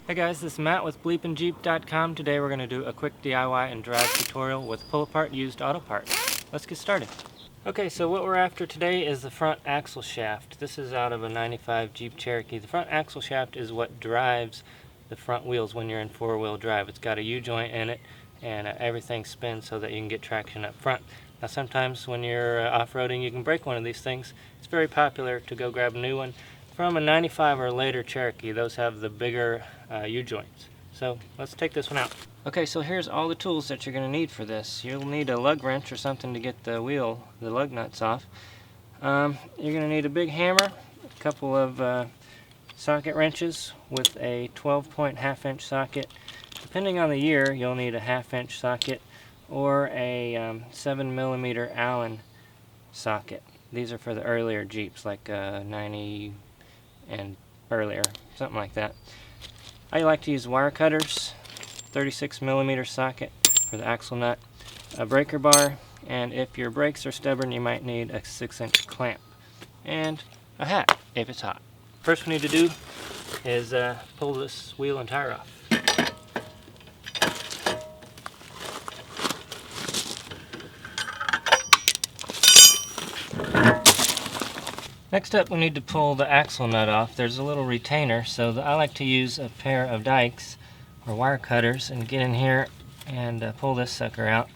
Hey guys, this is Matt with BleepinJeep.com. Today we're going to do a quick DIY and drive tutorial with pull-apart used auto parts. Let's get started. Okay, so what we're after today is the front axle shaft. This is out of a 95 Jeep Cherokee. The front axle shaft is what drives the front wheels when you're in four-wheel drive. It's got a U-joint in it and everything spins so that you can get traction up front. Now sometimes when you're off-roading you can break one of these things. It's very popular to go grab a new one from a 95 or later Cherokee. Those have the bigger U-joints. So let's take this one out. Okay, so here's all the tools that you're going to need for this. You'll need a lug wrench or something to get the lug nuts off. You're going to need a big hammer, a couple of socket wrenches with a 12-point half-inch socket. Depending on the year, you'll need a half-inch socket or a 7mm Allen socket. These are for the earlier Jeeps, like 90 and earlier, something like that. I like to use wire cutters, 36mm socket for the axle nut, a breaker bar, and if your brakes are stubborn you might need a 6-inch clamp, and a hat if it's hot. First we need to do is pull this wheel and tire off. Next up we need to pull the axle nut off. There's a little retainer, so I like to use a pair of dikes or wire cutters and get in here and pull this sucker out.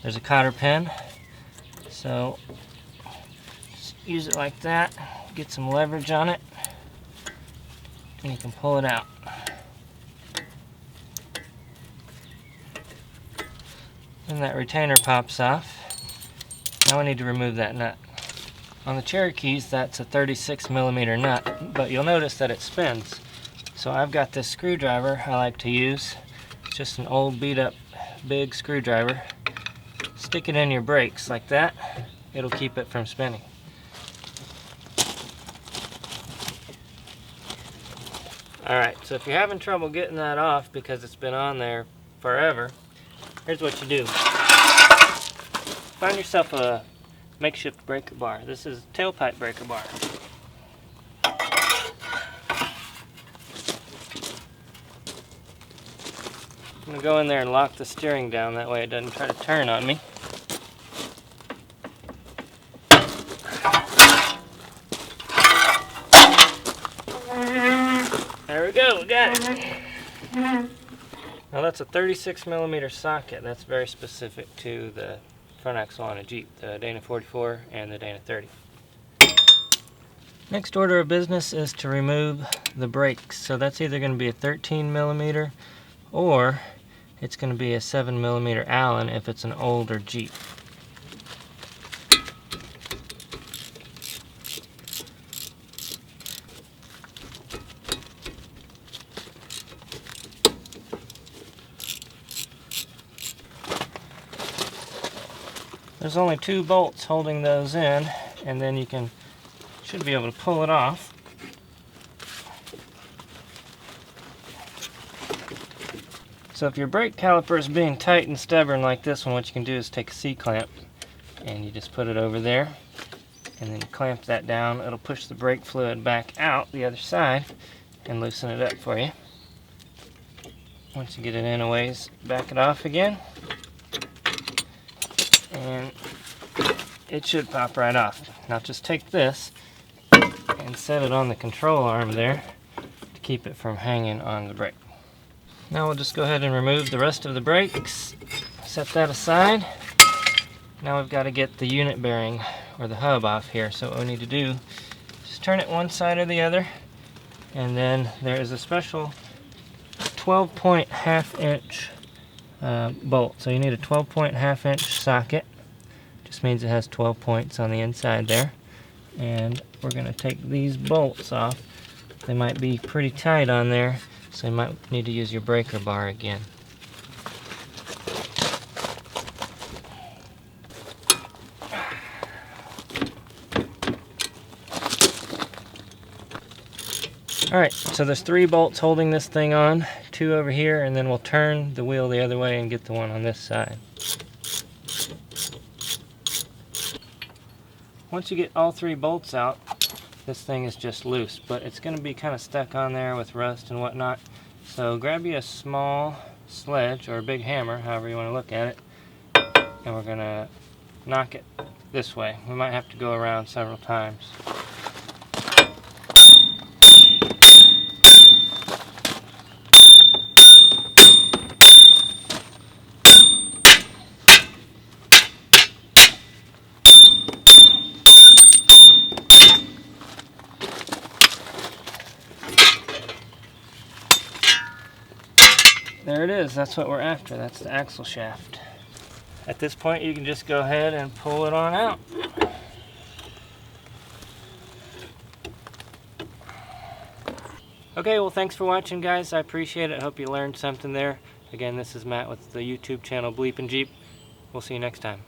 There's a cotter pin, so just use it like that, get some leverage on it, and you can pull it out. And that retainer pops off. Now we need to remove that nut. On the Cherokees, that's a 36mm nut, but you'll notice that it spins. So I've got this screwdriver I like to use. It's just an old beat up big screwdriver. Stick it in your brakes like that. It'll keep it from spinning. Alright, so if you're having trouble getting that off because it's been on there forever, here's what you do. Find yourself a makeshift breaker bar. This is a tailpipe breaker bar. I'm going to go in there and lock the steering down, that way it doesn't try to turn on me. There we go, we got it. Now that's a 36mm socket. That's very specific to the front axle on a Jeep, the Dana 44 and the Dana 30. Next order of business is to remove the brakes. So that's either going to be a 13mm or it's going to be a 7mm Allen if it's an older Jeep. There's only 2 bolts holding those in, and then you should be able to pull it off. So if your brake caliper is being tight and stubborn like this one, what you can do is take a C-clamp and you just put it over there and then clamp that down. It'll push the brake fluid back out the other side and loosen it up for you. Once you get it in a ways, back it off again. And it should pop right off. Now just take this and set it on the control arm there to keep it from hanging on the brake. Now we'll just go ahead and remove the rest of the brakes. Set that aside. Now we've got to get the unit bearing or the hub off here. So what we need to do is turn it one side or the other, and then there is a special 12-point half-inch bolt. So you need a 12-point half-inch socket. Just means it has 12 points on the inside there. And we're going to take these bolts off. They might be pretty tight on there, so you might need to use your breaker bar again. Alright, so there's 3 bolts holding this thing on, 2 over here, and then we'll turn the wheel the other way and get the one on this side. Once you get all 3 bolts out, this thing is just loose, but it's going to be kind of stuck on there with rust and whatnot. So grab you a small sledge or a big hammer, however you want to look at it, and we're going to knock it this way. We might have to go around several times. There it is, that's what we're after, that's the axle shaft. At this point you can just go ahead and pull it on out. Okay, well thanks for watching guys, I appreciate it, I hope you learned something there. Again, this is Matt with the YouTube channel BleepinJeep. We'll see you next time.